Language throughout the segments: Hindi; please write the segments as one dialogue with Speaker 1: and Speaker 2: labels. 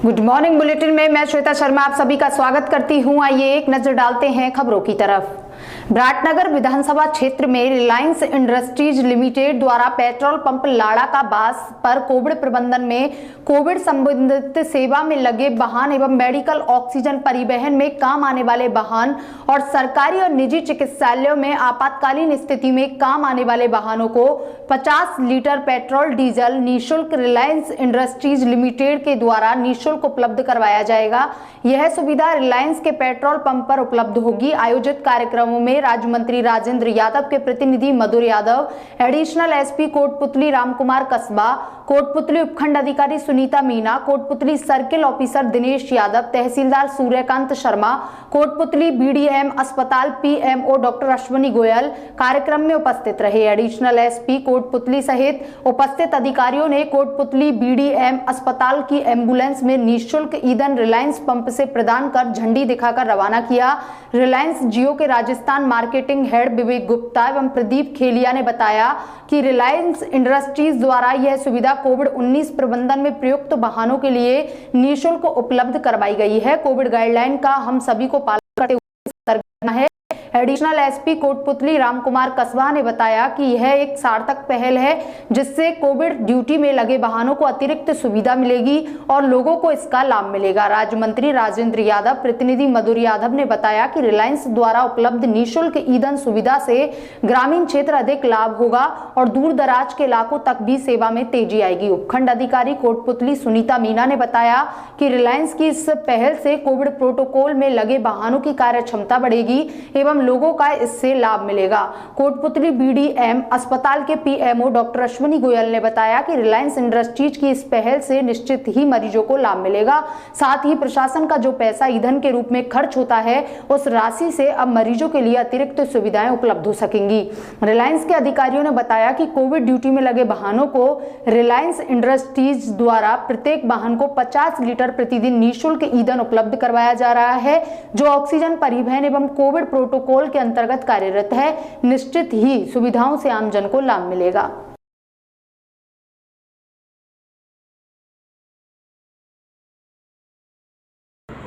Speaker 1: गुड मॉर्निंग बुलेटिन में मैं श्वेता शर्मा आप सभी का स्वागत करती हूं। आइए एक नजर डालते हैं खबरों की तरफ। विराटनगर विधानसभा क्षेत्र में रिलायंस इंडस्ट्रीज लिमिटेड द्वारा पेट्रोल पंप लाड़ा का बास पर कोविड प्रबंधन में कोविड संबंधित सेवा में लगे वाहन एवं मेडिकल ऑक्सीजन परिवहन में काम आने वाले वाहन और सरकारी और निजी चिकित्सालयों में आपातकालीन स्थिति में काम आने वाले वाहनों को 50 लीटर पेट्रोल डीजल निःशुल्क रिलायंस इंडस्ट्रीज लिमिटेड के द्वारा निःशुल्क उपलब्ध करवाया जाएगा। यह सुविधा रिलायंस के पेट्रोल पंप पर उपलब्ध होगी। आयोजित कार्यक्रमों में राज्य मंत्री राजेंद्र यादव के प्रतिनिधि मधुर यादव, एडिशनल एसपी कोटपुतली रामकुमार कस्बा, कोटपुतली उपखंड अधिकारी सुनीता मीना, कोटपुतली सर्किल ऑफिसर दिनेश यादव, तहसीलदार सूर्यकांत शर्मा, कोटपुतली बीडीएम अस्पताल पीएमओ डॉक्टर अश्वनी गोयल कार्यक्रम में उपस्थित रहे। एडिशनल एसपी कोटपुतली सहित उपस्थित अधिकारियों ने कोटपुतली बीडीएम अस्पताल की एम्बुलेंस में निःशुल्क ईंधन रिलायंस पंप से प्रदान कर झंडी दिखाकर रवाना किया। रिलायंस जियो के राजस्थान मार्केटिंग हेड विवेक गुप्ता एवं प्रदीप खेलिया ने बताया कि रिलायंस इंडस्ट्रीज द्वारा यह सुविधा कोविड-19 प्रबंधन में प्रयुक्त वाहनों के लिए निःशुल्क उपलब्ध करवाई गई है। कोविड गाइडलाइन का हम सभी को पालन करते हुए करना है। एडिशनल एसपी कोटपुतली रामकुमार कस्बा ने बताया कि यह एक सार्थक पहल है जिससे कोविड ड्यूटी में लगे वाहनों को अतिरिक्त सुविधा मिलेगी और लोगों को इसका लाभ मिलेगा। राज्य मंत्री राजेंद्र यादव, प्रतिनिधि मधुर यादव ने बताया कि रिलायंस द्वारा उपलब्ध निःशुल्क ईंधन सुविधा से ग्रामीण क्षेत्र अधिक लाभ होगा और दूर दराज के इलाकों तक भी सेवा में तेजी आएगी। उपखंड अधिकारी कोटपुतली सुनीता मीना ने बताया कि रिलायंस की इस पहल से कोविड प्रोटोकॉल में लगे वाहनों की कार्य क्षमता बढ़ेगी एवं लोगों का इससे लाभ मिलेगा। कोटपुतली बीडीएम अस्पताल के पीएमओ डॉक्टर अश्वनी गोयल ने बताया कि रिलायंस इंडस्ट्रीज की इस पहल से निश्चित ही मरीजों को लाभ मिलेगा। साथ ही प्रशासन का जो पैसा ईंधन के रूप में खर्च होता है उस राशि से अब मरीजों के लिए अतिरिक्त सुविधाएं उपलब्ध हो सकेंगी। रिलायंस के अधिकारियों ने बताया कि कोविड ड्यूटी में लगे वाहनों को रिलायंस इंडस्ट्रीज द्वारा प्रत्येक वाहन को 50 लीटर प्रतिदिन निःशुल्क ईंधन उपलब्ध करवाया जा रहा है जो ऑक्सीजन परिवहन एवं कोविड प्रोटोकॉल के अंतर्गत कार्यरत है। निश्चित ही सुविधाओं से आमजन को लाभ मिलेगा।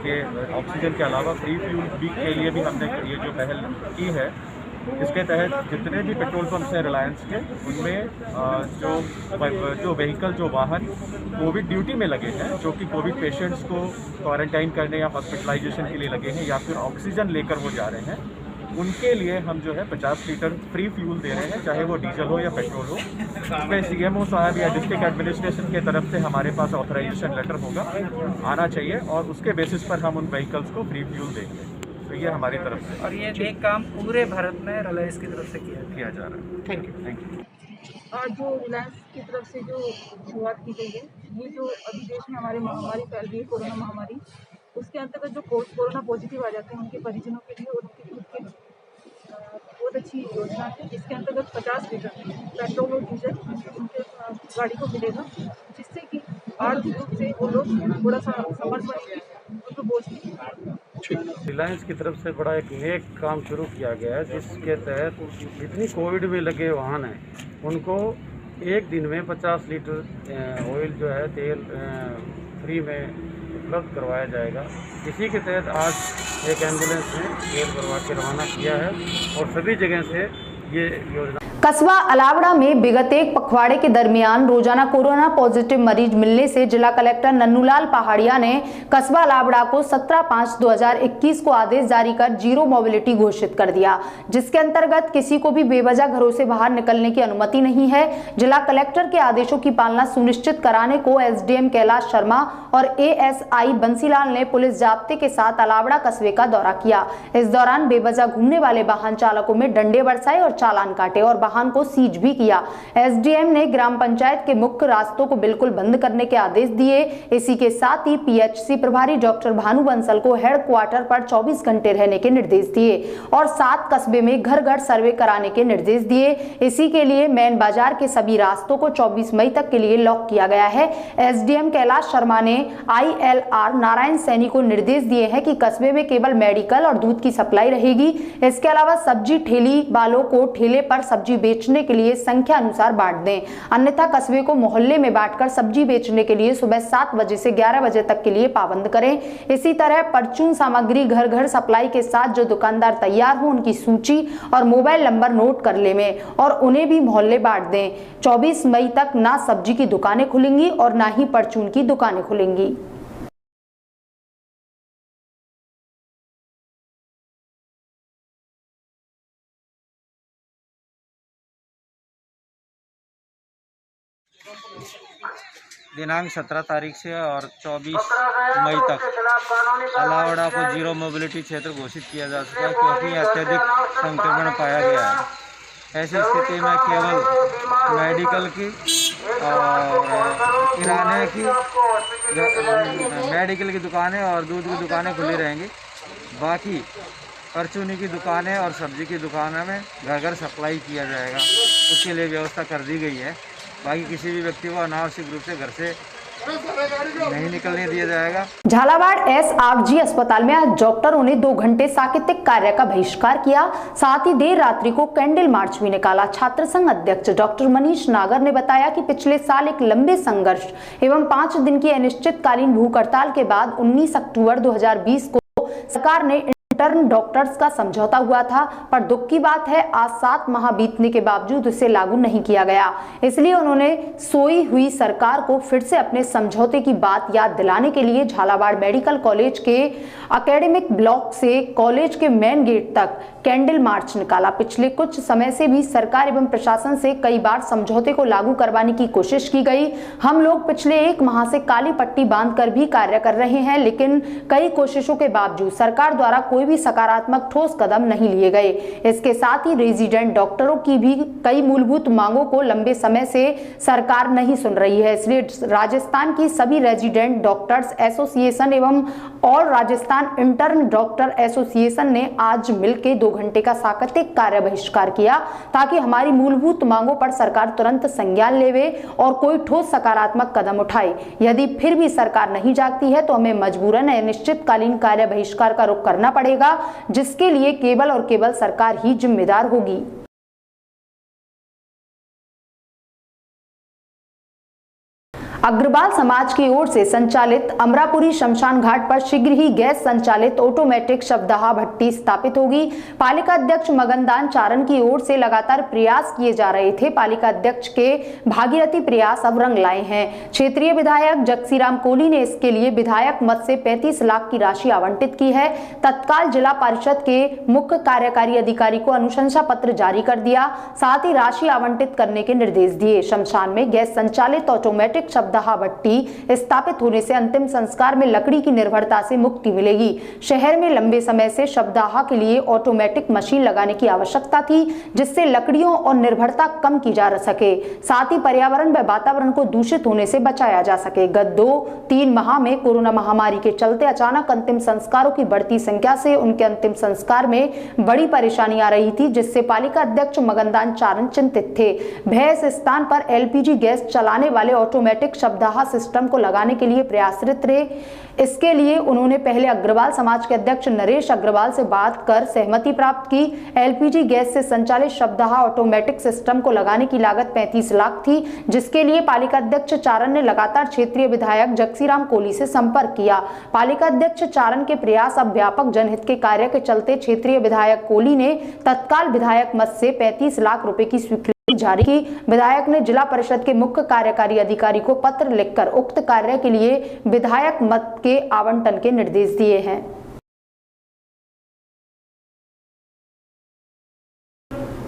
Speaker 2: ये ऑक्सीजन के अलावा फ्री फ्यूल के लिए भी हमने ये जो पहल की है, इसके तहत जितने भी पेट्रोल पंप्स हैं रिलायंस के, उनमें जो व्हीकल जो वाहन कोविड ड्यूटी में लगे हैं, जो कि कोविड पेशेंट्स को क्वारंटाइन करने या हॉस्पिटलाइजेशन के लिए लगे हैं या फिर ऑक्सीजन लेकर वो जा रहे हैं, उनके लिए हम जो है 50 लीटर फ्री फ्यूल दे रहे हैं, चाहे वो डीजल हो या पेट्रोल हो। उसमें सीएमओ साहब या डिस्ट्रिक्ट एडमिनिस्ट्रेशन की तरफ से हमारे पास ऑथराइजेशन लेटर होगा, आना चाहिए और उसके बेसिस पर हम उन व्हीकल्स को फ्री फ्यूल देंगे। तो ये हमारी तरफ से
Speaker 3: और ये एक काम पूरे भारत में रिलायंस की तरफ से किया जा रहा है।
Speaker 2: Thank you.
Speaker 4: आज जो रिलायंस की तरफ से जो शुरुआत की गई है, ये जो अभी देश में हमारी महामारी फैल रही है, कोरोना महामारी, उसके अंतर्गत जो कोरोना पॉजिटिव आ जाते हैं उनके परिजनों के लिए और उनके खुद के बहुत अच्छी योजना है। इसके अंतर्गत 50 लीटर पेट्रोल और डीजल उनके गाड़ी को मिलेगा, जिससे कि आर्थिक रूप से वो लोग थोड़ा सा समर्थ बनेंगे, उनको बोझ नहीं।
Speaker 5: रिलायंस की तरफ से बड़ा एक नेक काम शुरू किया गया है, जिसके तहत जितनी कोविड में लगे वाहन हैं उनको एक दिन में 50 लीटर ऑयल जो है तेल फ्री में उपलब्ध करवाया जाएगा। इसी के तहत आज एक एम्बुलेंस में तेल भरवा के रवाना किया है और सभी जगह से ये योजना।
Speaker 1: कस्बा अलावड़ा में विगत एक पखवाड़े के दरमियान रोजाना कोरोना पॉजिटिव मरीज मिलने से जिला कलेक्टर नन्नूलाल पहाड़िया ने कस्बा अलावड़ा को 17/5/2021 को आदेश जारी कर जीरो मोबिलिटी घोषित कर दिया, जिसके अंतर्गत किसी को भी बेवजह घरों से बाहर निकलने की अनुमति नहीं है। जिला कलेक्टर के आदेशों की पालना सुनिश्चित कराने को एसडीएम कैलाश शर्मा और एएसआई बंसीलाल ने पुलिस जाब्ते के साथ अलावड़ा कस्बे का दौरा किया। इस दौरान बेवजह घूमने वाले वाहन चालकों में डंडे बरसाए और चालान काटे और वाहन को सीज भी किया। एसडीएम ने ग्राम पंचायत के मुख्य रास्तों को बिल्कुल बंद करने के आदेश दिए। इसी के साथ ही पीएचसी प्रभारी डॉक्टर भानु बंसल को हेडक्वार्टर पर 24 घंटे रहने के निर्देश दिए और 7 कस्बे में घर घर सर्वे कराने के निर्देश दिए। इसी के लिए मेन बाजार के सभी रास्तों को 24 मई तक के लिए लॉक किया गया है। एसडीएम कैलाश शर्मा ने आईएलआर नारायण सैनी को निर्देश दिए हैं कि कस्बे में केवल मेडिकल और दूध की सप्लाई रहेगी। इसके अलावा सब्जी ठेली वालों को ठेले पर सब्जी बेचने के लिए संख्या अनुसार बांट दें, अन्यथा कस्बे को मोहल्ले में बांटकर सब्जी बेचने के लिए सुबह 7 बजे से 11 बजे तक के लिए पाबंद करें। इसी तरह परचून सामग्री घर घर सप्लाई के साथ जो दुकानदार तैयार हो उनकी सूची और मोबाइल नंबर नोट कर लें और उन्हें भी मोहल्ले बांट दें। 24 मई तक ना सब्जी की दुकानें खुलेंगी और ना ही परचून की दुकानें खुलेंगी।
Speaker 6: दिनांक 17 तारीख से और 24 मई तक अलावड़ा को जीरो मोबिलिटी क्षेत्र घोषित किया जा सका है, क्योंकि अत्यधिक संक्रमण पाया गया है। ऐसी स्थिति में केवल मेडिकल की और किराने की मेडिकल की दुकानें और दूध की दुकानें खुली रहेंगी। बाकी परचूनी की दुकानें और सब्जी की दुकानों में घर घर सप्लाई किया जाएगा, उसके लिए व्यवस्था कर दी गई है। बाकी किसी भी व्यक्ति को अनावश्यक रूप से घर से नहीं निकलने दिया जाएगा।
Speaker 1: झालावाड़ SRG अस्पताल में आज डॉक्टरों ने 2 घंटे सांकेतिक कार्य का बहिष्कार किया। साथ ही देर रात्रि को कैंडल मार्च भी निकाला। छात्र संघ अध्यक्ष डॉक्टर मनीष नागर ने बताया कि पिछले साल एक लंबे संघर्ष एवं 5 दिन की अनिश्चितकालीन भूख हड़ताल के बाद 19 अक्टूबर 2020 को सरकार ने इंटर्न डॉक्टर्स का समझौता हुआ था, पर दुख की बात है आज 7 माह बीतने के बावजूद इसे लागू नहीं किया गया। इसलिए उन्होंने सोई हुई सरकार को फिर से अपने समझौते की बात याद दिलाने के लिए झालावाड़ मेडिकल कॉलेज के एकेडमिक ब्लॉक से कॉलेज के मेन गेट तक कैंडल मार्च निकाला। पिछले कुछ समय से भी सरकार एवं प्रशासन से कई बार समझौते को लागू करवाने की कोशिश की गई। हम लोग पिछले 1 माह से काली पट्टी बांधकर भी कार्य कर रहे हैं, लेकिन कई कोशिशों के बावजूद सरकार द्वारा कोई भी सकारात्मक ठोस कदम नहीं लिए गए। इसके साथ ही रेजिडेंट डॉक्टरों की भी कई मूलभूत मांगों को लंबे समय से सरकार नहीं सुन रही है। इसलिए राजस्थान की सभी रेजिडेंट डॉक्टर्स एसोसिएशन एवं all Rajasthan intern doctor association ने आज मिलकर 2 घंटे का सांकेतिक कार्य बहिष्कार किया, ताकि हमारी मूलभूत मांगों पर सरकार तुरंत संज्ञान लेवे और कोई ठोस सकारात्मक कदम उठाए। यदि फिर भी सरकार नहीं जागती है तो हमें मजबूरन अनिश्चितकालीन कार्य बहिष्कार का रुख करना पड़ेगा, जिसके लिए केवल और केवल सरकार ही जिम्मेदार होगी। अग्रवाल समाज की ओर से संचालित अमरापुरी शमशान घाट पर शीघ्र ही गैस संचालित ऑटोमेटिक शवदाह भट्टी स्थापित होगी। पालिका अध्यक्ष मगनदान चारण की ओर से लगातार प्रयास किए जा रहे थे। पालिका अध्यक्ष के भागीरथी प्रयास अब रंग लाए हैं। क्षेत्रीय विधायक जगसीराम कोली ने इसके लिए विधायक मद से 35 लाख की राशि आवंटित की है। तत्काल जिला परिषद के मुख्य कार्यकारी अधिकारी को अनुशंसा पत्र जारी कर दिया, साथ ही राशि आवंटित करने के निर्देश दिए। शमशान में गैस संचालित ऑटोमेटिक शवदाह भट्टी स्थापित होने से अंतिम संस्कार में लकड़ी की निर्भरता से मुक्ति मिलेगी। शहर में लंबे समय से शवदाह के लिए ऑटोमेटिक मशीन लगाने की आवश्यकता थी, जिससे लकड़ियों और निर्भरता कम की जा सके, साथ ही पर्यावरण व वातावरण को दूषित होने से बचाया जा सके। गत 2-3 माह में कोरोना महामारी के चलते अचानक अंतिम संस्कारों की बढ़ती संख्या से उनके अंतिम संस्कार में बड़ी परेशानी आ रही थी, जिससे पालिका अध्यक्ष मगनदान चारण चिंतित थे। वह इस स्थान पर LPG गैस चलाने वाले ऑटोमेटिक शवदाह सिस्टम को लगाने के लिए प्रयासरत रहे। इसके लिए उन्होंने पहले अग्रवाल समाज के अध्यक्ष नरेश अग्रवाल से बात कर सहमति प्राप्त की। LPG गैस से संचालित शवदाह ऑटोमेटिक सिस्टम को लगाने की लागत 35 लाख थी, जिसके लिए पालिका अध्यक्ष चारण ने लगातार क्षेत्रीय विधायक जगसीराम कोली से संपर्क किया। पालिका अध्यक्ष चारण के प्रयास अब व्यापक जनहित के कार्य के चलते क्षेत्रीय विधायक कोली ने तत्काल विधायक मद से 35 लाख रुपए की स्वीकृति जारी की। विधायक ने जिला परिषद के मुख्य कार्यकारी अधिकारी को पत्र लिखकर उक्त कार्य के लिए विधायक मद के आवंटन के निर्देश दिए हैं।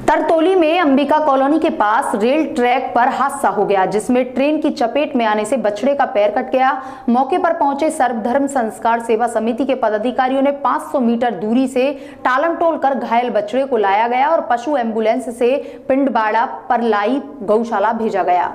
Speaker 1: तरतोली में अंबिका कॉलोनी के पास रेल ट्रैक पर हादसा हो गया, जिसमें ट्रेन की चपेट में आने से बछड़े का पैर कट गया। मौके पर पहुंचे सर्वधर्म संस्कार सेवा समिति के पदाधिकारियों ने 500 मीटर दूरी से टालम टोल कर घायल बछड़े को लाया गया और पशु एम्बुलेंस से पिंडबाड़ा परलाई गौशाला भेजा गया।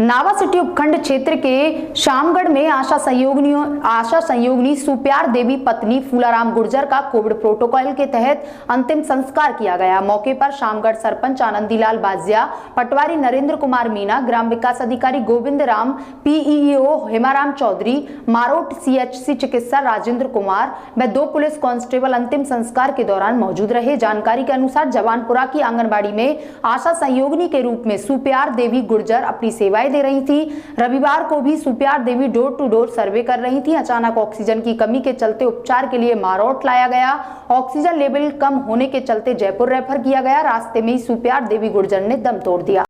Speaker 1: नावा सिटी उपखंड क्षेत्र के शामगढ़ में आशा संयोगिनी सुप्यार देवी पत्नी फूलाराम गुर्जर का कोविड प्रोटोकॉल के तहत अंतिम संस्कार किया गया। मौके पर शामगढ़ सरपंच आनंदीलाल बाजिया, पटवारी नरेंद्र कुमार मीना, ग्राम विकास अधिकारी गोविंद राम, पीईओ हेमाराम चौधरी, मारोट सीएचसी चिकित्सा राजेंद्र कुमार व 2 पुलिस कांस्टेबल अंतिम संस्कार के दौरान मौजूद रहे। जानकारी के अनुसार जवानपुरा की आंगनबाड़ी में आशा संयोगिनी के रूप में सुप्यार देवी गुर्जर अपनी सेवाएं दे रही थी। रविवार को भी सुप्यार देवी डोर टू डोर सर्वे कर रही थी। अचानक ऑक्सीजन की कमी के चलते उपचार के लिए मारोट लाया गया। ऑक्सीजन लेवल कम होने के चलते जयपुर रेफर किया गया। रास्ते में ही सुप्यार देवी गुर्जर ने दम तोड़ दिया।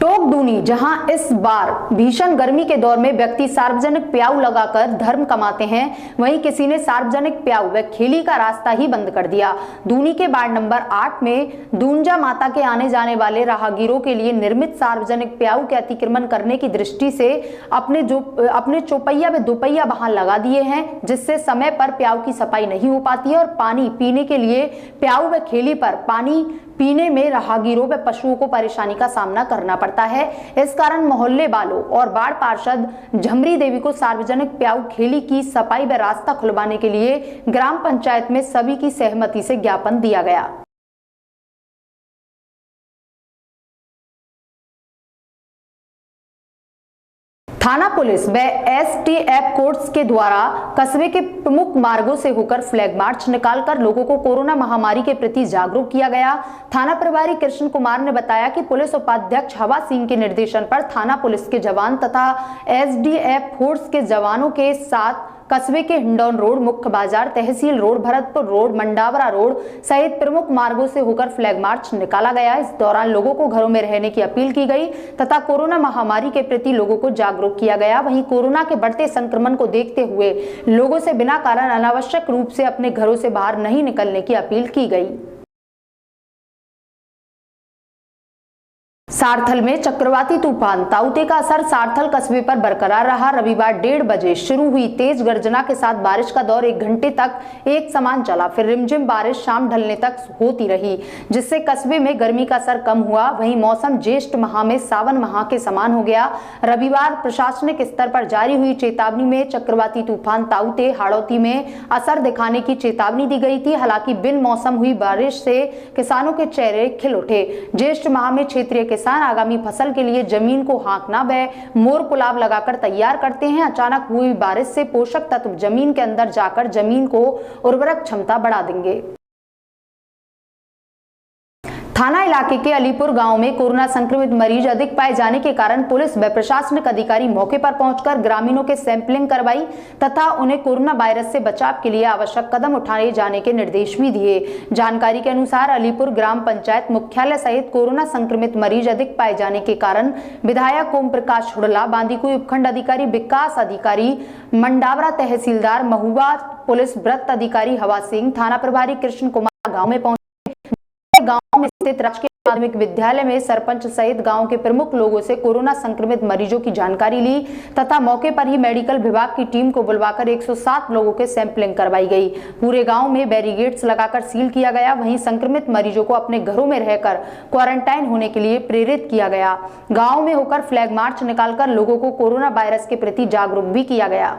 Speaker 1: टोकदूनी, जहां इस बार भीषण गर्मी के दौर में व्यक्ति सार्वजनिक प्याऊ लगाकर धर्म कमाते हैं, वहीं किसी ने सार्वजनिक प्याऊ व खेली का रास्ता ही बंद कर दिया। दूनी के वार्ड नंबर 8 में दूंजा माता के आने जाने वाले राहगीरों के लिए निर्मित सार्वजनिक प्याऊ के अतिक्रमण करने की दृष्टि से अपने चौपहिया व दोपहिया वाहन लगा दिए हैं, जिससे समय पर प्याऊ की सफाई नहीं हो पाती है और पानी पीने के लिए प्याऊ व खेली पर पानी पीने में राहगीरों व पशुओं को परेशानी का सामना करना पड़ता है। इस कारण मोहल्ले वालों और वार्ड पार्षद झमरी देवी को सार्वजनिक प्याऊ खेली की सफाई व रास्ता खुलवाने के लिए ग्राम पंचायत में सभी की सहमति से ज्ञापन दिया गया। थाना पुलिस व एसटीएफ कोर्ट्स के द्वारा कस्बे के प्रमुख मार्गों से होकर फ्लैग मार्च निकालकर लोगों को कोरोना महामारी के प्रति जागरूक किया गया। थाना प्रभारी कृष्ण कुमार ने बताया कि पुलिस उपाध्यक्ष हवा सिंह के निर्देशन पर थाना पुलिस के जवान तथा एसडीएफ फोर्स के जवानों के साथ कस्बे के हिंडौन रोड, मुख्य बाजार, तहसील road, Bharatpur road, Mandawara road सहित प्रमुख मार्गों से होकर फ्लैग मार्च निकाला गया। इस दौरान लोगों को घरों में रहने की अपील की गई तथा कोरोना महामारी के प्रति लोगों को जागरूक किया गया। वहीं कोरोना के बढ़ते संक्रमण को देखते हुए लोगों से बिना कारण अनावश्यक रूप से अपने घरों से बाहर नहीं निकलने की अपील की गई। सारथल में चक्रवाती तूफान ताउते का असर सारथल कस्बे पर बरकरार रहा। रविवार 1:30 बजे शुरू हुई तेज गर्जना के साथ बारिश का दौर 1 घंटे तक एक समान चला। फिर रिमझिम बारिश शाम ढलने तक होती रही, जिससे कस्बे में गर्मी का असर कम हुआ। वहीं मौसम ज्येष्ठ माह में सावन माह के समान हो गया। रविवार प्रशासनिक स्तर पर जारी हुई चेतावनी में चक्रवाती तूफान ताउते हाड़ौती में असर दिखाने की चेतावनी दी गई थी। हालांकि बिन मौसम हुई बारिश से किसानों के चेहरे खिल उठे। ज्येष्ठ माह में क्षेत्रीय किसान आगामी फसल के लिए जमीन को हाँकना व मोर पुलाव लगाकर तैयार करते हैं। अचानक हुई बारिश से पोषक तत्व जमीन के अंदर जाकर जमीन को उर्वरक क्षमता बढ़ा देंगे। थाना इलाके के अलीपुर गांव में कोरोना संक्रमित मरीज अधिक पाए जाने के कारण पुलिस व प्रशासनिक अधिकारी मौके पर पहुंचकर ग्रामीणों के सैंपलिंग करवाई तथा उन्हें कोरोना वायरस से बचाव के लिए आवश्यक कदम उठाए जाने के निर्देश भी दिए। जानकारी के अनुसार अलीपुर ग्राम पंचायत मुख्यालय सहित कोरोना संक्रमित मरीज अधिक पाए जाने के कारण विधायक ओम प्रकाश हुडला, बांदीकुई उपखंड अधिकारी विकास अधिकारी, मंडावरा तहसीलदार महुआ, पुलिस वृत्त अधिकारी हवा सिंह, थाना प्रभारी कृष्ण कुमार गाँव में पहुंचे। गांव में स्थित राजकीय माध्यमिक विद्यालय में सरपंच सहित गांव के प्रमुख लोगों से कोरोना संक्रमित मरीजों की जानकारी ली तथा मौके पर ही मेडिकल विभाग की टीम को बुलवाकर 107 लोगों के सैंपलिंग करवाई गई। पूरे गांव में बैरिकेड्स लगाकर सील किया गया। वहीं संक्रमित मरीजों को अपने घरों में रहकर क्वारंटाइन होने के लिए प्रेरित किया गया। गाँव में होकर फ्लैग मार्च निकालकर लोगों को कोरोना वायरस के प्रति जागरूक भी किया गया।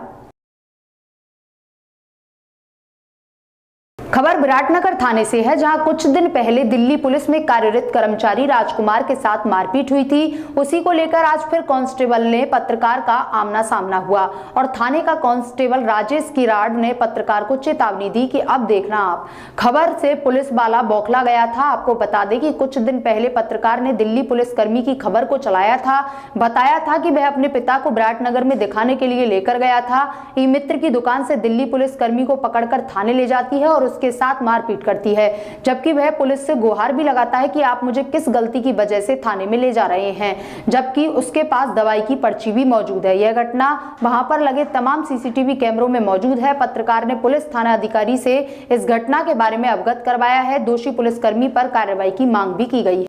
Speaker 1: खबर विराटनगर थाने से है, जहां कुछ दिन पहले दिल्ली पुलिस में कार्यरत कर्मचारी राजकुमार के साथ मारपीट हुई थी। उसी को लेकर आज फिर कांस्टेबल ने पत्रकार का आमना सामना हुआ और थाने का कांस्टेबल राजेश किराड़ ने पत्रकार को चेतावनी दी कि अब देखना आप। खबर से पुलिस वाला बौखला गया था। आपको बता दें कि कुछ दिन पहले पत्रकार ने दिल्ली पुलिस कर्मी की खबर को चलाया था। बताया था कि वह अपने पिता को विराटनगर में दिखाने के लिए लेकर गया था। ई मित्र की दुकान से दिल्ली पुलिस कर्मी को पकड़कर थाने ले जाती है और के साथ मारपीट करती है, जबकि वह पुलिस से गुहार भी लगाता है कि आप मुझे किस गलती की वजह से थाने में ले जा रहे हैं, जबकि उसके पास दवाई की पर्ची भी मौजूद है। यह घटना वहां पर लगे तमाम सीसीटीवी कैमरों में मौजूद है। पत्रकार ने पुलिस थाना अधिकारी से इस घटना के बारे में अवगत करवाया है। दोषी पुलिसकर्मी पर कार्रवाई की मांग भी की गई है।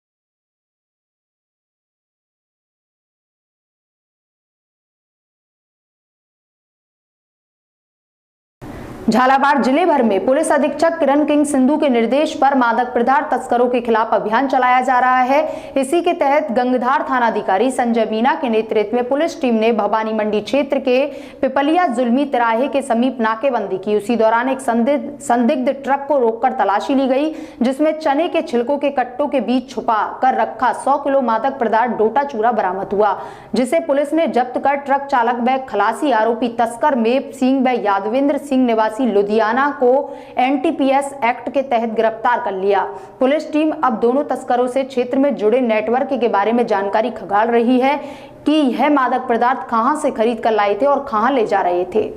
Speaker 1: झालावाड़ जिले भर में पुलिस अधीक्षक किरण किंग सिंधु के निर्देश पर मादक पदार्थ तस्करों के खिलाफ अभियान चलाया जा रहा है। इसी के तहत गंगधार थानाधिकारी संजय मीना के नेतृत्व में पुलिस टीम ने भवानी मंडी क्षेत्र के पिपलिया जुल्मी तिराहे के समीप नाकेबंदी की। उसी दौरान एक संदिग्ध ट्रक को रोककर तलाशी ली गई, जिसमें चने के छिलकों के कट्टों के बीच छुपा कर रखा 100 किलो मादक पदार्थ डोटा चूरा बरामद हुआ, जिसे पुलिस ने जब्त कर ट्रक चालक व खलासी आरोपी तस्कर मेप सिंह व यादवेंद्र सिंह निवासी लुधियाना को एनटीपीएस एक्ट के तहत गिरफ्तार कर लिया। पुलिस टीम अब दोनों तस्करों से क्षेत्र में जुड़े नेटवर्क के बारे में जानकारी खंगाल रही है कि यह मादक पदार्थ कहां से खरीद कर लाए थे और कहां ले जा रहे थे।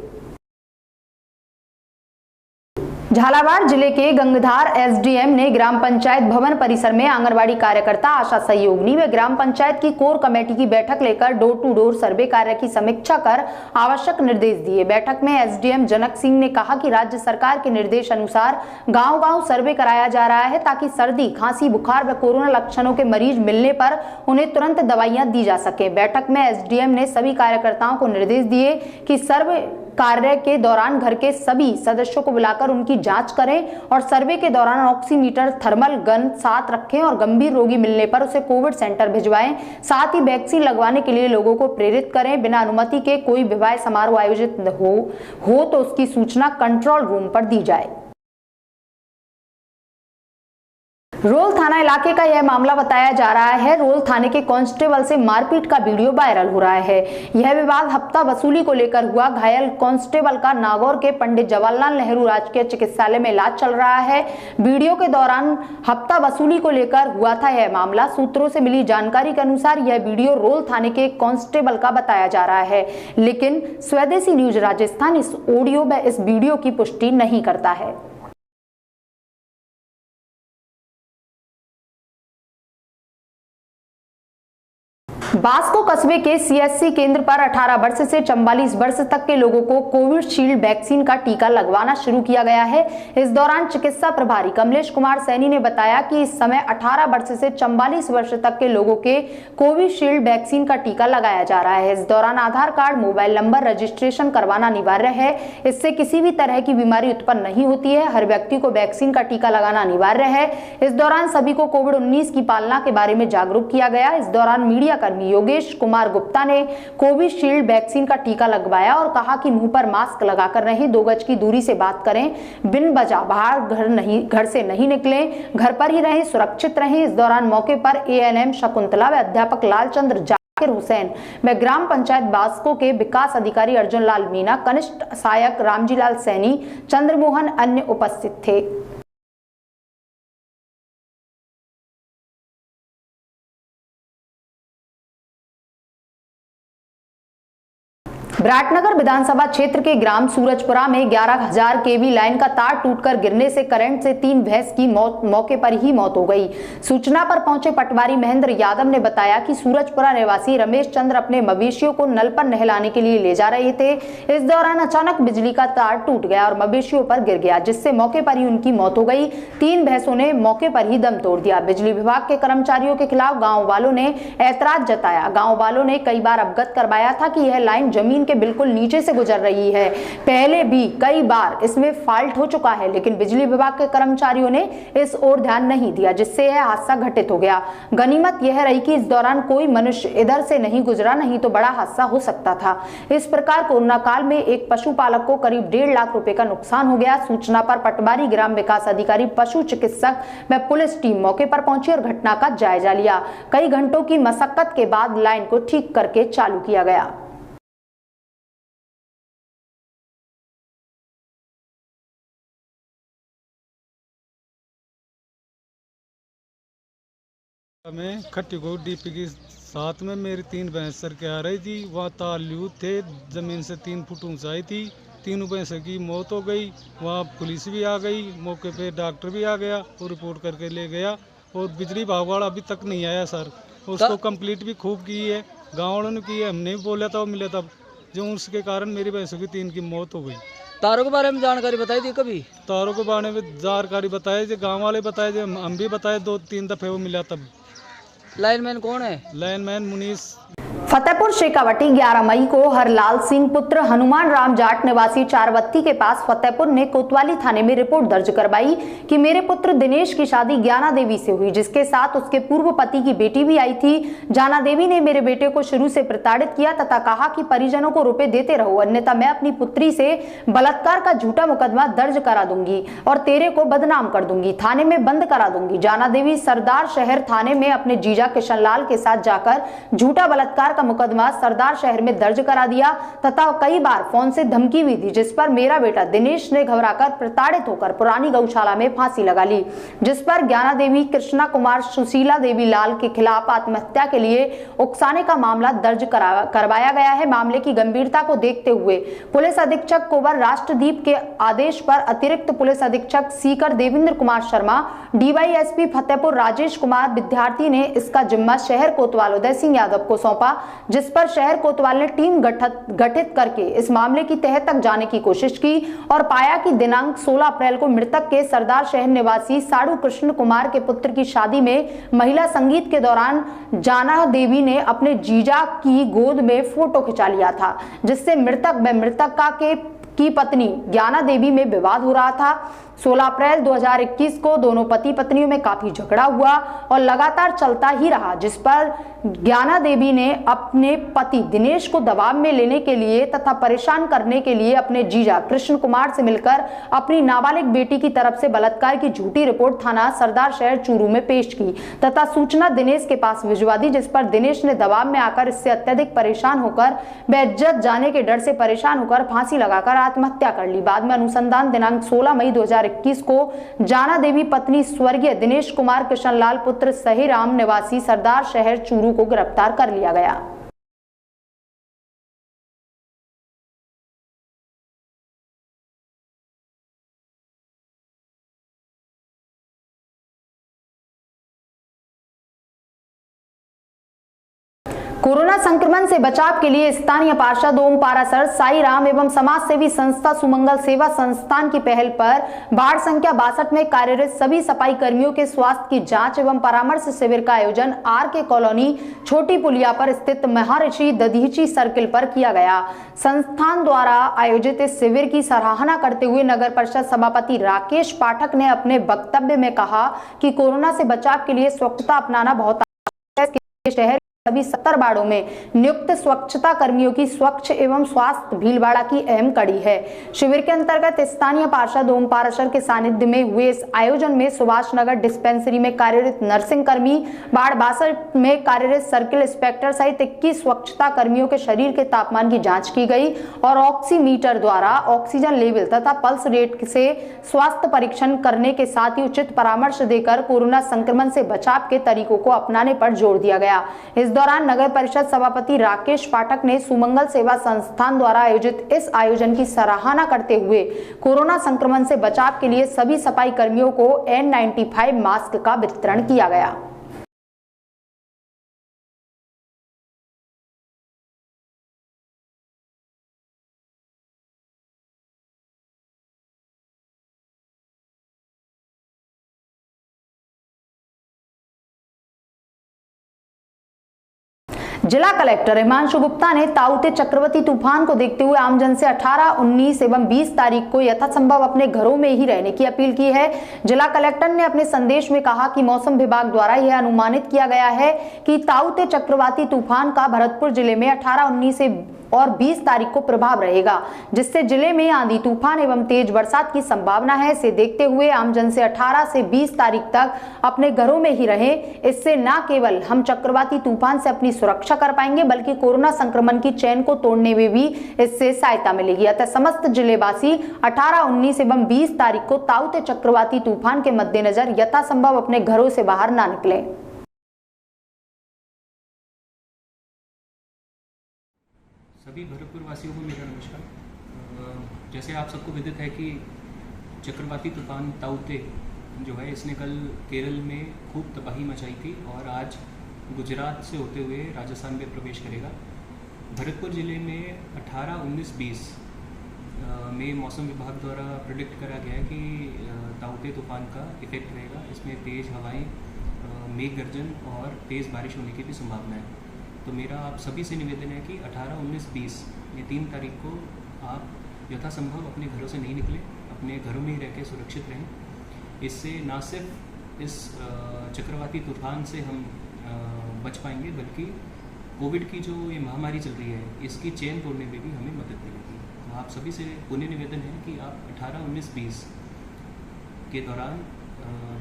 Speaker 1: झालावाड़ जिले के गंगधार एसडीएम ने ग्राम पंचायत भवन परिसर में आंगनबाड़ी कार्यकर्ता, आशा सहयोगिनी व ग्राम पंचायत की कोर कमेटी की बैठक लेकर डोर टू डोर सर्वे कार्य की समीक्षा कर आवश्यक निर्देश दिए। बैठक में एसडीएम जनक सिंह ने कहा कि राज्य सरकार के निर्देश अनुसार गांव-गांव सर्वे कराया जा रहा है ताकि सर्दी, खांसी, बुखार व कोरोना लक्षणों के मरीज मिलने पर उन्हें तुरंत दवाइयां दी जा सके। बैठक में एसडीएम ने सभी कार्यकर्ताओं को निर्देश दिए कि सर्वे कार्य के दौरान घर के सभी सदस्यों को बुलाकर उनकी जांच करें और सर्वे के दौरान ऑक्सीमीटर, थर्मल गन साथ रखें और गंभीर रोगी मिलने पर उसे कोविड सेंटर भिजवाएं। साथ ही वैक्सीन लगवाने के लिए लोगों को प्रेरित करें। बिना अनुमति के कोई विवाह समारोह आयोजित हो तो उसकी सूचना कंट्रोल रूम पर दी जाए। रोल थाना इलाके का यह मामला बताया जा रहा है। रोल थाने के कांस्टेबल से मारपीट का वीडियो वायरल हो रहा है। यह विवाद हफ्ता वसूली को लेकर हुआ। घायल कांस्टेबल का नागौर के पंडित जवाहरलाल नेहरू राजकीय चिकित्सालय में इलाज चल रहा है। वीडियो के दौरान हफ्ता वसूली को लेकर हुआ था यह मामला। सूत्रों से मिली जानकारी के अनुसार यह वीडियो रोल थाने के कांस्टेबल का बताया जा रहा है, लेकिन स्वदेशी न्यूज राजस्थान इस ऑडियो व इस वीडियो की पुष्टि नहीं करता है। बास्को कस्बे के सीएससी केंद्र पर 18 वर्ष से 44 वर्ष तक के लोगों को कोविशील्ड वैक्सीन का टीका लगवाना शुरू किया गया है। इस दौरान चिकित्सा प्रभारी कमलेश कुमार सैनी ने बताया कि इस समय 18 वर्ष से 44 वर्ष तक के लोगों के कोविशील्ड वैक्सीन का टीका लगाया जा रहा है। इस दौरान आधार कार्ड, मोबाइल नंबर रजिस्ट्रेशन करवाना अनिवार्य है। इससे किसी भी तरह की बीमारी उत्पन्न नहीं होती है। हर व्यक्ति को वैक्सीन का टीका लगाना अनिवार्य है। इस दौरान सभी को कोविड-19 की पालना के बारे में जागरूक किया गया। इस दौरान मीडिया कर्मी योगेश कुमार गुप्ता ने कोविशील्ड वैक्सीन का टीका लगवाया और कहा कि मुंह पर मास्क लगाकर रहें, 2 गज की दूरी से बात करें, बिन वजह बाहर घर से नहीं निकलें, घर पर ही रहें, सुरक्षित रहें। इस दौरान मौके पर एएनएम शकुंतला व अध्यापक लालचंद्र जाकिर हुसैन व ग्राम पंचायत बास्को के विकास अधिकारी अर्जुन लाल मीना, कनिष्ठ सहायक रामजीलाल सैनी, चंद्रमोहन अन्य उपस्थित थे। विराटनगर विधानसभा क्षेत्र के ग्राम सूरजपुरा में 11,000 केवी लाइन का तार टूटकर गिरने से करंट से 3 भैंस की मौके पर ही मौत हो गई। सूचना पर पहुंचे पटवारी महेंद्र यादव ने बताया कि सूरजपुरा निवासी रमेश चंद्र अपने मवेशियों को नल पर नहलाने के लिए ले जा रहे थे। इस दौरान अचानक बिजली का तार टूट गया और मवेशियों पर गिर गया, जिससे मौके पर ही उनकी मौत हो गई। 3 भैंसों ने मौके पर ही दम तोड़ दिया। बिजली विभाग के कर्मचारियों के खिलाफ गाँव वालों ने ऐतराज जताया। गाँव वालों ने कई बार अवगत करवाया था कि यह लाइन जमीन के बिल्कुल नीचे से गुजर रही है। पहले भी कई बार इसमें फॉल्ट हो चुका है, लेकिन बिजली विभाग के कर्मचारियों ने इस ओर ध्यान नहीं दिया, जिससे यह हादसा घटित हो गया। गनीमत यह रही कि इस दौरान कोई मनुष्य इधर से नहीं गुजरा, नहीं तो बड़ा हादसा हो सकता था। इस प्रकार कोरोना काल में एक पशुपालक को करीब 1.5 लाख रुपए का नुकसान हो गया। सूचना पर पटवारी, ग्राम विकास अधिकारी, पशु चिकित्सक व पुलिस टीम मौके पर पहुंची और घटना का जायजा लिया। कई घंटों की मशक्कत के बाद लाइन को ठीक करके चालू किया गया।
Speaker 7: मैं खट्टी को डीपी के साथ में मेरी 3 भैंस सर के आ रही थी। वहाँ तालू थे, ज़मीन से 3 फुट ऊंचाई थी। 3 भैंसों की मौत हो गई। वहाँ पुलिस भी आ गई, मौके पे डॉक्टर भी आ गया और रिपोर्ट करके ले गया। और बिजली विभाग वाला अभी तक नहीं आया सर। उसको कंप्लीट भी खूब की है, गाँव वालों ने की है, हमने भी बोला था, मिला था, जो उसके कारण मेरी भैंसों की 3 की मौत हो गई।
Speaker 8: तारों के बारे में जानकारी बताई थी कभी?
Speaker 7: तारों के बारे में जानकारी बताए थे, गाँव वाले बताए थे, हम भी बताए, 2-3 दफे वो मिला तब।
Speaker 8: लाइनमैन कौन है?
Speaker 7: लाइनमैन मुनीस।
Speaker 1: फतेहपुर शेखावटी 11 मई को हरलाल सिंह पुत्र हनुमान राम जाट निवासी चारवत्ती के पास फतेहपुर ने कोतवाली थाने में रिपोर्ट दर्ज करवाई कि मेरे पुत्र दिनेश की शादी ज्ञाना देवी से हुई, जिसके साथ उसके पूर्व पति की बेटी भी आई थी। जाना देवी ने मेरे बेटे को शुरू से प्रताड़ित किया तथा कहा कि परिजनों को रुपए देते रहो, अन्यथा मैं अपनी पुत्री से बलात्कार का झूठा मुकदमा दर्ज करा दूंगी और तेरे को बदनाम कर दूंगी, थाने में बंद करा दूंगी। जाना देवी सरदार शहर थाने में अपने जीजा किशनलाल के साथ जाकर झूठा बलात्कार का मुकदमा सरदार शहर में दर्ज करा दिया तथा कई बार फोन से धमकी भी दी, जिस पर मेरा बेटा दिनेश ने घबराकर प्रताड़ित होकर पुरानी गौशाला में फांसी लगा ली, जिस पर ज्ञाना देवी, कृष्णा कुमार, सुशीला देवी लाल के खिलाफ आत्महत्या के लिए उकसाने का मामला दर्ज करवाया गया है। मामले की गंभीरता को देखते हुए पुलिस अधीक्षक कुंवर राष्ट्रदीप के आदेश पर अतिरिक्त पुलिस अधीक्षक सीकर देवेंद्र कुमार शर्मा, डीवाईएसपी फतेहपुर राजेश कुमार विद्यार्थी ने इसका जिम्मा शहर कोतवाल उदय सिंह यादव को सौंपा, जिस पर शहर कोतवाल ने टीम गठित करके इस मामले की तह तक जाने की कोशिश की और पाया कि दिनांक 16 अप्रैल को मृतक के सरदार शहर निवासी साड़ू कृष्ण कुमार के पुत्र की शादी में महिला संगीत के दौरान जाना देवी ने अपने जीजा की गोद में फोटो खिंचा लिया था, जिससे मृतक व मृतका की पत्नी ज्ञाना देवी में विवाद हो रहा था। 16 अप्रैल 2021 को दोनों पति पत्नियों में काफी झगड़ा हुआ और लगातार चलता ही रहा, जिस पर ज्ञाना देवी ने अपने पति दिनेश को दबाव में लेने के लिए तथा परेशान करने के लिए अपने जीजा कृष्ण कुमार से मिलकर अपनी नाबालिग बेटी की तरफ से बलात्कार की झूठी रिपोर्ट थाना सरदार शहर चूरू में पेश की तथा सूचना दिनेश के पास भिजवा दी, जिस पर दिनेश ने दबाव में आकर इससे अत्यधिक परेशान होकर बेइज्जत जाने के डर से परेशान होकर फांसी लगाकर आत्महत्या कर ली। बाद में अनुसंधान दिनांक 16 मई 2021 को जाना देवी पत्नी स्वर्गीय दिनेश कुमार किशनलाल पुत्र सहीराम निवासी सरदार शहर चूरू को गिरफ्तार कर लिया गया। कोरोना संक्रमण से बचाव के लिए स्थानीय पार्षद ओम पाराशर, साई राम एवं समाज सेवी संस्था सुमंगल सेवा संस्थान की पहल पर वार्ड संख्या 62 में कार्यरत सभी सफाई कर्मियों के स्वास्थ्य की जांच एवं परामर्श शिविर का आयोजन आर.के. कॉलोनी छोटी पुलिया पर स्थित महर्षि दधीची सर्किल पर किया गया। संस्थान द्वारा आयोजित इस शिविर की सराहना करते हुए नगर परिषद सभापति राकेश पाठक ने अपने वक्तव्य में कहा कि कोरोना से बचाव के लिए स्वच्छता अपनाना बहुत आवश्यक है। शहर सभी 70 वार्डों में नियुक्त स्वच्छता कर्मियों की स्वच्छ एवं स्वास्थ्य भीलवाड़ा की अहम कड़ी है। शिविर के अंतर्गत स्थानीय पार्षद ओम पाराशर के सानिध्य में हुए इस आयोजन में सुभाष नगर डिस्पेंसरी में कार्यरत नर्सिंग कर्मी, वार्ड 62 में कार्यरत सर्किल इंस्पेक्टर सहित 21 स्वच्छता कर्मियों के शरीर के तापमान की जांच की गई और ऑक्सीमीटर द्वारा ऑक्सीजन लेवल तथा पल्स रेट से स्वास्थ्य परीक्षण करने के साथ ही उचित परामर्श देकर कोरोना संक्रमण से बचाव के तरीकों को अपनाने पर जोर दिया गया। इस दौरान नगर परिषद सभापति राकेश पाठक ने सुमंगल सेवा संस्थान द्वारा आयोजित इस आयोजन की सराहना करते हुए कोरोना संक्रमण से बचाव के लिए सभी सफाई कर्मियों को N95 मास्क का वितरण किया गया। जिला कलेक्टर हिमांशु गुप्ता ने ताउते चक्रवाती तूफान को देखते हुए आमजन से 18, 19 एवं 20 तारीख को यथासंभव अपने घरों में ही रहने की अपील की है। जिला कलेक्टर ने अपने संदेश में कहा कि मौसम विभाग द्वारा यह अनुमानित किया गया है कि ताउते चक्रवाती तूफान का भरतपुर जिले में 18, 19 और 20 तारीख को प्रभाव रहेगा, जिससे जिले में आंधी तूफान एवं तेज बरसात की संभावना है। इसे देखते हुए आमजन से 18 से 20 तारीख तक अपने घरों में ही रहें। इससे न केवल हम चक्रवाती तूफान से अपनी सुरक्षा कर पाएंगे बल्कि कोरोना संक्रमण की चेन को तोड़ने में भी इससे सहायता मिलेगी। अतः समस्त जिलेवासी 18, 19 एवं 20 तारीख को ताउते चक्रवाती तूफान के मद्देनजर यथासंभव अपने घरों से बाहर ना निकलें।
Speaker 9: सभी भरतपुर वासियों को मेरा नमस्कार। जैसे आप सबको विदित है कि चक्रवाती तूफान ताउते जो है इसने कल केरल में खूब तबाही मचाई थी और आज गुजरात से होते हुए राजस्थान में प्रवेश करेगा। भरतपुर ज़िले में 18, 19, 20 में मौसम विभाग द्वारा प्रेडिक्ट करा गया है कि ताउते तूफान का इफेक्ट रहेगा। इसमें तेज़ हवाएं, मेघ गर्जन और तेज़ बारिश होने की भी संभावना है। तो मेरा आप सभी से निवेदन है कि 18, 19, 20 ये 3 तारीख को आप यथासंभव अपने घरों से नहीं निकलें, अपने घरों में ही रह के सुरक्षित रहें। इससे ना सिर्फ इस चक्रवाती तूफान से हम बच पाएंगे, बल्कि कोविड की जो ये महामारी चल रही है इसकी चेन तोड़ने में भी हमें मदद मिलेगी। तो आप सभी से पुनः निवेदन है कि आप 18, 19, 20 के दौरान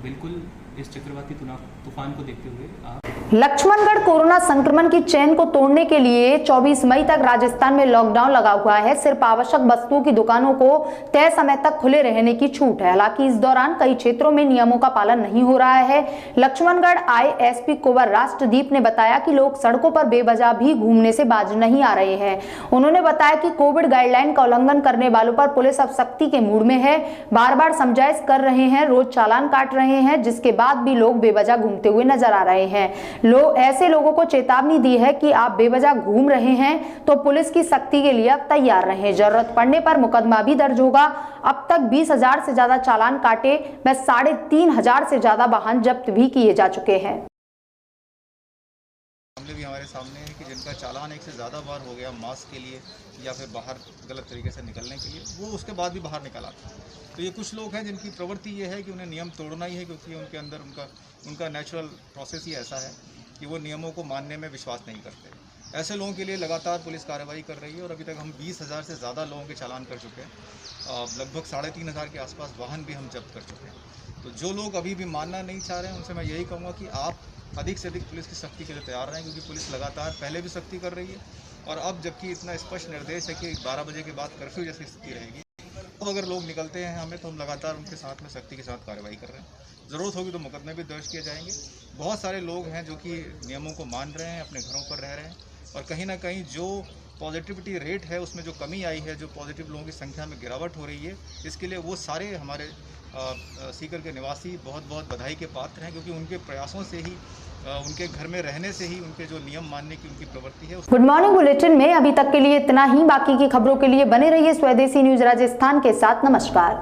Speaker 9: बिल्कुल इस चक्रवाती तूफान को देखते हुए आप
Speaker 1: लक्ष्मणगढ़ कोरोना संक्रमण की चेन को तोड़ने के लिए 24 मई तक राजस्थान में लॉकडाउन लगा हुआ है। सिर्फ आवश्यक वस्तुओं की दुकानों को तय समय तक खुले रहने की छूट है। हालांकि इस दौरान कई क्षेत्रों में नियमों का पालन नहीं हो रहा है। लक्ष्मणगढ़ आए एसपी कुंवर राष्ट्रदीप ने बताया कि लोग सड़कों पर बेवजह भी घूमने से बाज नहीं आ रहे हैं। उन्होंने बताया कि कोविड गाइडलाइन का उल्लंघन करने वालों पर पुलिस अब सख्ती के मूड में है, बार बार समझाइश कर रहे हैं, रोज चालान काट रहे हैं, जिसके बाद भी लोग बेवजह घूमते हुए नजर आ रहे हैं। ऐसे लोगों को चेतावनी दी है कि आप बेवजह घूम रहे हैं तो पुलिस की सख्ती के लिए अब तैयार रहें। जरूरत पड़ने पर मुकदमा भी दर्ज होगा। अब तक 20,000 से ज्यादा चालान काटे व 3,500 से ज्यादा वाहन जब्त भी किए जा चुके हैं।
Speaker 10: मामले भी हमारे सामने है कि जिनका चालान एक से ज़्यादा बार हो गया मास्क के लिए या फिर बाहर गलत तरीके से निकलने के लिए, वो उसके बाद भी बाहर निकल आते हैं। तो ये कुछ लोग हैं जिनकी प्रवृत्ति ये है कि उन्हें नियम तोड़ना ही है, क्योंकि उनके अंदर उनका नेचुरल प्रोसेस ही ऐसा है कि वो नियमों को मानने में विश्वास नहीं करते। ऐसे लोगों के लिए लगातार पुलिस कार्रवाई कर रही है और अभी तक हम 20,000 से ज़्यादा लोगों के चालान कर चुके हैं। लगभग 3,500 के आसपास वाहन भी हम जब्त कर चुके हैं। तो जो लोग अभी भी मानना नहीं चाह रहे हैं उनसे मैं यही कहूँगा कि आप अधिक से अधिक पुलिस की सख्ती के लिए तैयार रहें, क्योंकि पुलिस लगातार पहले भी सख्ती कर रही है और अब जबकि इतना स्पष्ट निर्देश है कि 12 बजे के बाद कर्फ्यू जैसी स्थिति रहेगी, तो अगर लोग निकलते हैं हमें तो हम लगातार उनके साथ में सख्ती के साथ कार्रवाई कर रहे हैं। ज़रूरत होगी तो मुकदमे भी दर्ज किए जाएंगे। बहुत सारे लोग हैं जो कि नियमों को मान रहे हैं, अपने घरों पर रह रहे हैं और कहीं ना कहीं जो पॉजिटिविटी रेट है उसमें जो कमी आई है, जो पॉजिटिव लोगों की संख्या में गिरावट हो रही है, इसके लिए वो सारे हमारे सीकर के निवासी बहुत बहुत बधाई के पात्र हैं, क्योंकि उनके प्रयासों से ही उनके घर में रहने से ही उनके जो नियम मानने की उनकी प्रवृत्ति है।
Speaker 1: गुड मॉर्निंग बुलेटिन में अभी तक के लिए इतना ही। बाकी की खबरों के लिए बने रहिए स्वदेशी न्यूज राजस्थान के साथ। नमस्कार।